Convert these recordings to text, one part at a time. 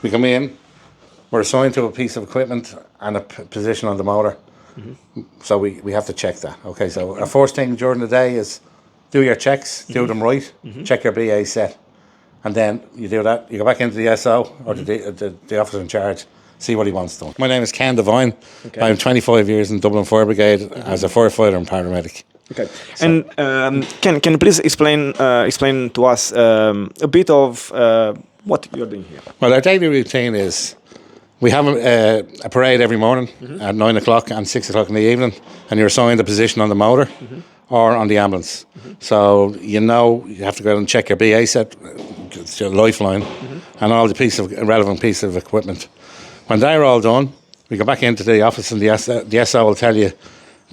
we come in, we're assigned to a piece of equipment and a position on the motor. So we have to check that. Okay, so our first thing during the day is do your checks, do them right, check your BA set. And then you do that, you go back into the SO or the officer in charge, see what he wants done. My name is Ken Devine. Okay. I'm 25 years in Dublin Fire Brigade as a firefighter and paramedic. Okay. So, and can you please explain to us a bit of what you're doing here? Well, our daily routine is we have a parade every morning at 9 o'clock and 6 o'clock in the evening, and you're assigned a position on the motor or on the ambulance. So you have to go out and check your BA set, your lifeline, and all the relevant piece of equipment. When they're all done, we go back into the office and the SO will tell you,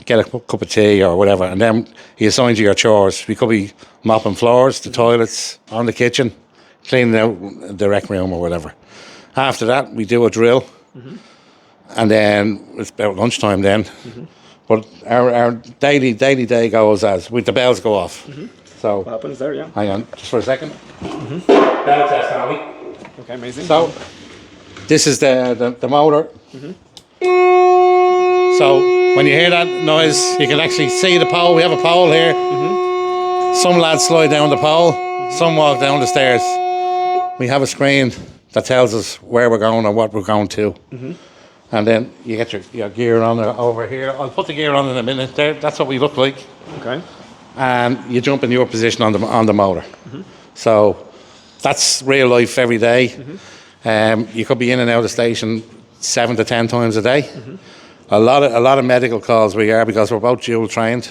get a cup of tea or whatever, and then he assigns you your chores. We could be mopping floors, the toilets, on the kitchen, cleaning out the rec room or whatever. After that, we do a drill, and then it's about lunchtime then. But our daily day goes as with the bells go off. So what happens there? Yeah. Hang on, just for a second. Bell test, Harvey. Okay, amazing. So this is the motor. So when you hear that noise, you can actually see the pole. We have a pole here. Some lads slide down the pole. Some walk down the stairs. We have a screen that tells us where we're going and what we're going to. And then you get your gear on over here. I'll put the gear on in a minute there. That's what we look like. Okay. And you jump in your position on the motor. So that's real life every day. You could be in and out of the station 7 to 10 times a day. A lot of medical calls we are, because we're both dual trained.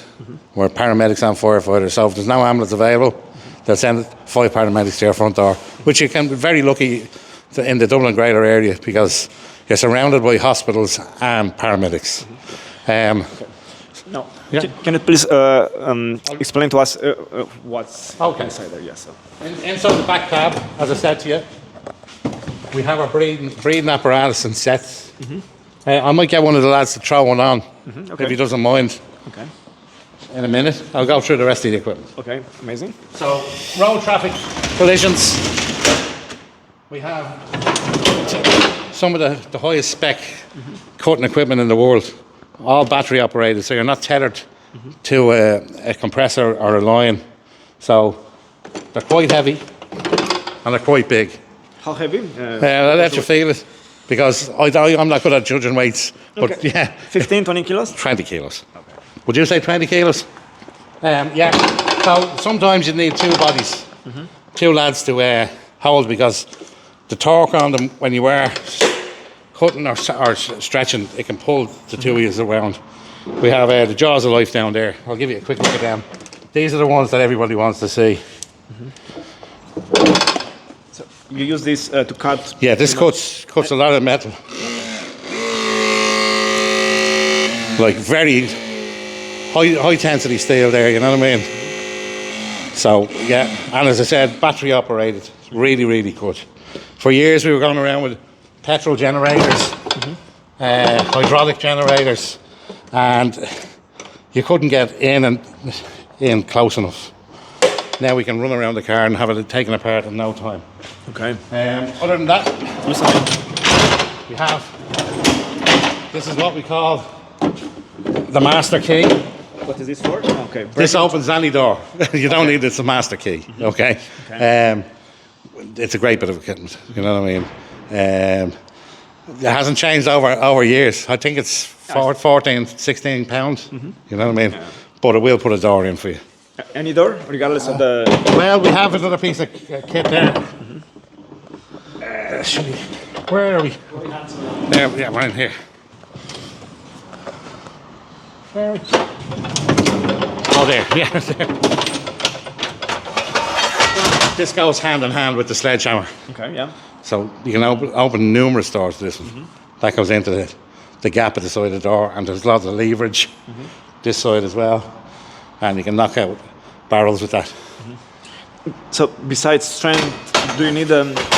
We're paramedics and firefighters. So if there's no ambulance available, they'll send 5 paramedics to your front door, which you can be very lucky in the Dublin greater area, because you're surrounded by hospitals and paramedics. No. Yeah. Can you please explain to us what's inside there? Yes. Inside the back cab, as I said to you, we have our breathing apparatus and sets. I might get one of the lads to throw one on, if he doesn't mind. Okay. In a minute, I'll go through the rest of the equipment. Okay, amazing. So, road traffic collisions. We have some of the highest spec cutting equipment in the world, all battery operated, so you're not tethered to a compressor or a line. So they're quite heavy and they're quite big. How heavy? I'll let you feel it, because I'm not good at judging weights. But yeah, 15, 20 kilos? 20 kilos. Okay. Would you say 20 kilos? Yeah. So sometimes you need 2 bodies, 2 lads to hold, because the torque on them, when you are cutting or stretching, it can pull the 2 of you around. We have the jaws of life down there. I'll give you a quick look at them. These are the ones that everybody wants to see. So you use this to cut? Yeah, this cuts a lot of metal. Like very high tensity steel there, you know what I mean? So yeah, and as I said, battery operated, really, really good. For years we were going around with petrol generators, hydraulic generators, and you couldn't get in close enough. Now we can run around the car and have it taken apart in no time. Okay. Other than that, we have, this is what we call the master key. What is this for? Okay. This opens any door. You don't need this, a master key. Okay. It's a great bit of equipment. You know what I mean? It hasn't changed over years. I think it's 14, 16 pounds. You know what I mean? Yeah. But it will put a door in for you. Any door, regardless of the... Well, we have another piece of kit there. Where are we? There, yeah, right here. Where are we? Oh, there, yeah, there. This goes hand in hand with the sledgehammer. Okay, yeah. So you can open numerous doors to this one. That goes into the gap at the side of the door, and there's lots of leverage this side as well. And you can knock out barrels with that. So besides strength, do you need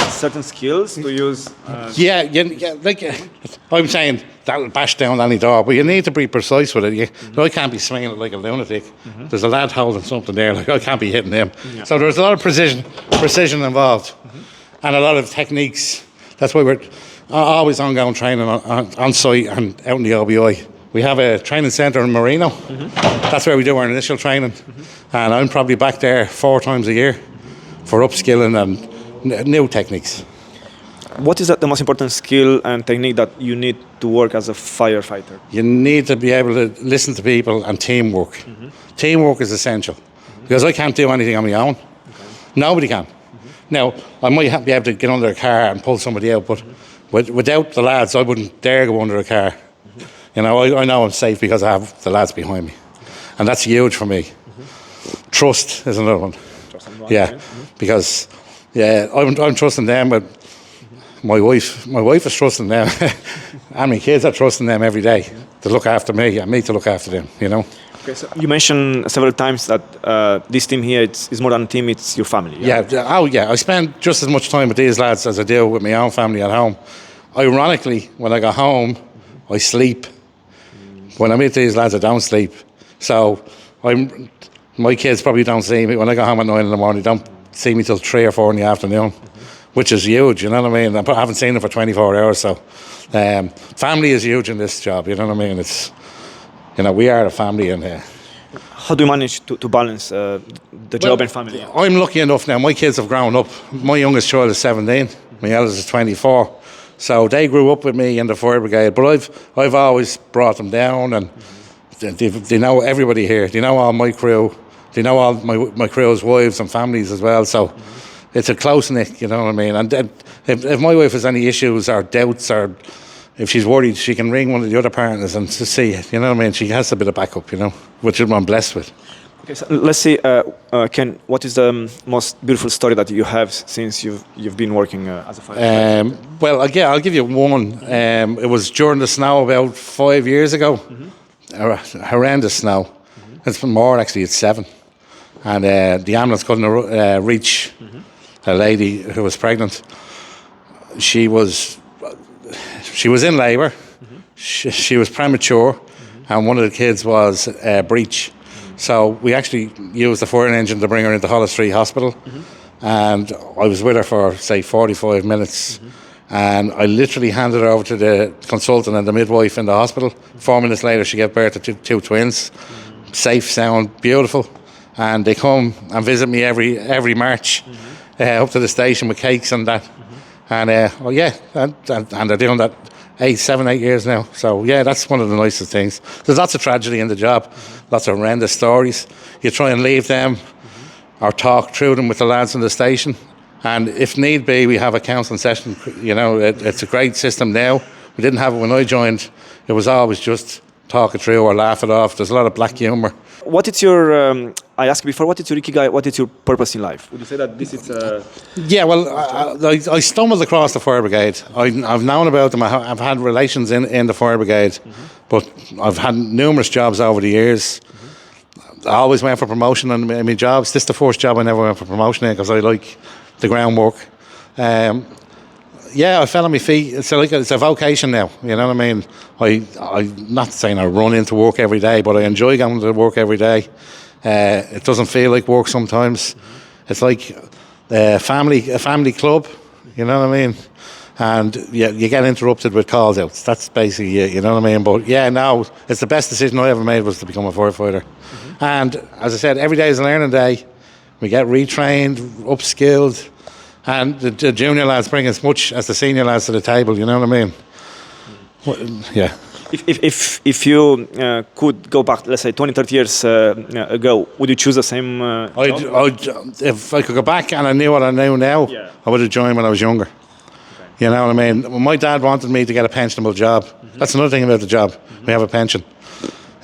certain skills to use? Yeah, like I'm saying, that'll bash down any door, but you need to be precise with it. I can't be swinging it like a lunatic. There's a lad holding something there, like I can't be hitting him. Yeah. So there's a lot of precision involved, and a lot of techniques. That's why we're always ongoing training on site and out in the OBI. We have a training centre in Marino. That's where we do our initial training. And I'm probably back there 4 times a year for upskilling and new techniques. What is the most important skill and technique that you need to work as a firefighter? You need to be able to listen to people and teamwork. Teamwork is essential because I can't do anything on my own. Nobody can. Now, I might be able to get under a car and pull somebody out, but without the lads, I wouldn't dare go under a car. You know, I know I'm safe because I have the lads behind me. And that's huge for me. Trust is another one. Yeah, because I'm trusting them, but my wife is trusting them. And my kids are trusting them every day to look after me and me to look after them, you know. Okay, so you mentioned several times that this team here is more than a team, it's your family. Yeah? I spend just as much time with these lads as I do with my own family at home. Ironically, when I go home, I sleep. When I'm with these lads, I don't sleep. So my kids probably don't see me. When I go home at 9 in the morning, they don't see me till 3 or 4 in the afternoon, which is huge, you know what I mean? I haven't seen them for 24 hours, so family is huge in this job, you know what I mean? It's, you know, we are a family in here. How do you manage to balance the job and family? I'm lucky enough now, my kids have grown up. My youngest child is 17, my eldest is 24. So they grew up with me in the Fire Brigade, but I've always brought them down, and they know everybody here. They know all my crew. They know all my crew's wives and families as well. So it's a close knit, you know what I mean. And if my wife has any issues or doubts, or if she's worried, she can ring one of the other partners and to see it. You know what I mean. She has a bit of backup, you know, which I'm blessed with. Okay, so let's see, Ken, what is the most beautiful story that you have since you've been working as a firefighter? Well, again, I'll give you one. It was during the snow about 5 years ago. Horrendous snow. It's been more, actually. It's 7. And the ambulance couldn't reach a lady who was pregnant. She was in labour. She was premature, and one of the kids was breech. So we actually used the fire engine to bring her into Hollis Street Hospital, and I was with her for, say, 45 minutes, and I literally handed her over to the consultant and the midwife in the hospital. 4 minutes later, she gave birth to two twins, safe, sound, beautiful, and they come and visit me every March up to the station with cakes and that, and and they're doing that 7, 8 years now. So yeah, that's one of the nicest things. There's lots of tragedy in the job, lots of horrendous stories. You try and leave them or talk through them with the lads in the station, and if need be, we have a counselling session. You know, it's a great system now. We didn't have it when I joined. It was always just talk it through or laugh it off. There's a lot of black humour. What is your, I asked you before, what is your ikigai, what is your purpose in life? Would you say that this is Yeah, well, I stumbled across the Fire Brigade. I've known about them. I've had relations in the Fire Brigade, but I've had numerous jobs over the years. I always went for promotion in my jobs. This is the first job I never went for promotion in because I like the groundwork. Yeah, I fell on my feet. It's a vocation now. You know what I mean? I'm not saying I run into work every day, but I enjoy going to work every day. It doesn't feel like work sometimes. It's like a family club. You know what I mean? And you get interrupted with calls outs. That's basically it. You know what I mean? But yeah, now it's the best decision I ever made was to become a firefighter. And as I said, every day is a learning day. We get retrained, upskilled. And the junior lads bring as much as the senior lads to the table, you know what I mean? Yeah. If you could go back, let's say 20, 30 years ago, would you choose the same job? If I could go back and I knew what I know now, I would have joined when I was younger. Okay. You know what I mean? My dad wanted me to get a pensionable job. That's another thing about the job. We have a pension.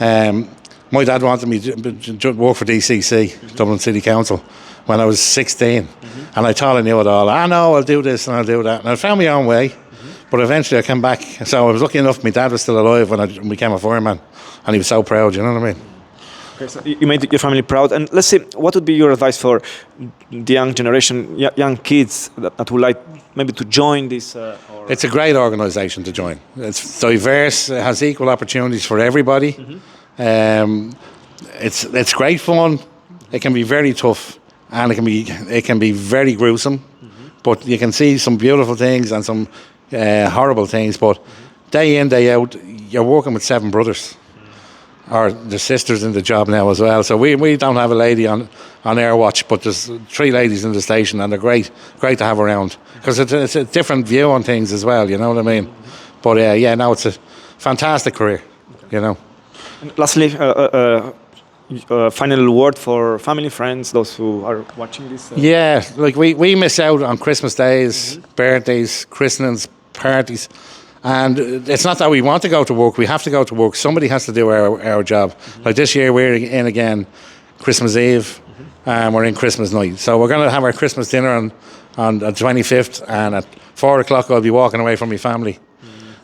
My dad wanted me to work for DCC, Dublin City Council, when I was 16. And I thought I knew it all. I know I'll do this and I'll do that. And I found my own way. But eventually I came back. So I was lucky enough, my dad was still alive when I became a fireman. And he was so proud, you know what I mean? Okay, so you made your family proud. And let's say, what would be your advice for the young generation, young kids that would like maybe to join this? It's a great organisation to join. It's diverse. It has equal opportunities for everybody. It's great fun. It can be very tough. And it can be very gruesome, but you can see some beautiful things and some horrible things. But day in, day out, you're working with 7 brothers, or the sisters in the job now as well. So we don't have a lady on air watch, but there's 3 ladies in the station, and they're great to have around, because it's a different view on things as well, you know what I mean? But it's a fantastic career, you know. And lastly, final word for family, friends, those who are watching this. Yeah, like we miss out on Christmas days, birthdays, christenings, parties. And it's not that we want to go to work, we have to go to work. Somebody has to do our job. Like this year, we're in again Christmas Eve, and we're in Christmas night. So we're going to have our Christmas dinner on the 25th, and at 4 o'clock I'll be walking away from my family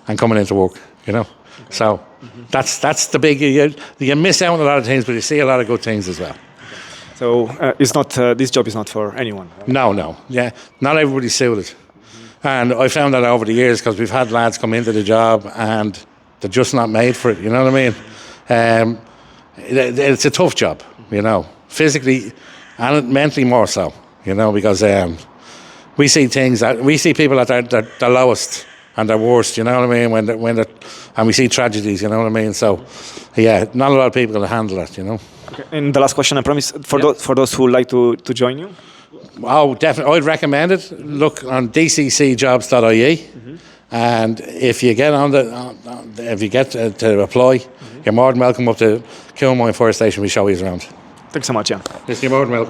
and coming into work, you know. So that's the big, you miss out on a lot of things, but you see a lot of good things as well. So it's not this job is not for anyone. Right? No, yeah, not everybody's suited. And I found that over the years, because we've had lads come into the job and they're just not made for it, you know what I mean? It's a tough job, you know, physically and mentally more so, you know, because we see people at their lowest and their worst, you know what I mean, and we see tragedies, you know what I mean? So, yeah, not a lot of people can handle that, you know. Okay. And the last question, I promise, for those who like to join you. Oh, definitely. I'd recommend it. Look on dccjobs.ie, and if you get if you get to apply, you're more than welcome up to Kilmine Fire Station. We show you around. Thanks so much. Yeah. Yes, you're more than welcome.